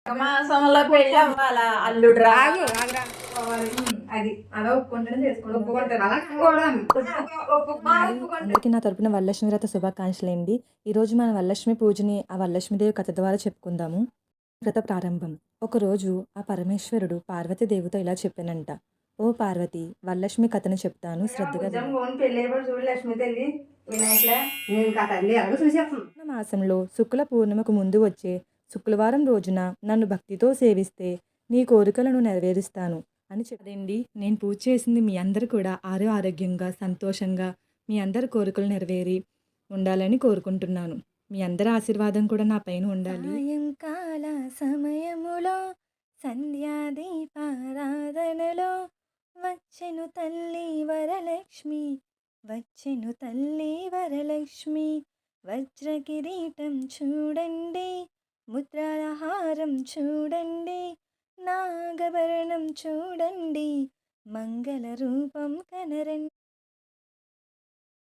మాసంలో పెళ్ళి అవ్వాలా అల్లుడు రాగు అది అలా ఒప్పుకుంటేనే చేసుకోవాలి. అందరికీ నా తరపున వరలక్ష్మి వ్రత శుభాకాంక్షలండి. ఈరోజు మన వరలక్ష్మి పూజని ఆ వరలక్ష్మీదేవి కథ ద్వారా చెప్పుకుందాము. వ్రత ప్రారంభం. ఒకరోజు ఆ పరమేశ్వరుడు పార్వతీదేవితో ఇలా చెప్పానంట. ఓ పార్వతి, వరలక్ష్మి కథను చెప్తాను, శ్రద్ధగా మాసంలో శుక్ల పూర్ణిమకు ముందు వచ్చే శుక్రవారం రోజున నన్ను భక్తితో సేవిస్తే నీ కోరికలను నెరవేరుస్తాను అని చెప్పదండి. నేను పూజ చేసింది మీ అందరూ కూడా ఆరోగ్యంగా సంతోషంగా మీ అందరి కోరికలు నెరవేరి ఉండాలని కోరుకుంటున్నాను. మీ అందరి ఆశీర్వాదం కూడా నా పైన ఉండాలి. సాయంకాల సమయములో సంధ్యాదీపారాధనలో వచ్చెను తల్లి వరలక్ష్మి, వచ్చెను తల్లి వరలక్ష్మి. వజ్రకిరీటం చూడండి, ముద్రాలహారం చూడండి, నాగభరణం చూడండి, మంగళ రూపం కనరండి.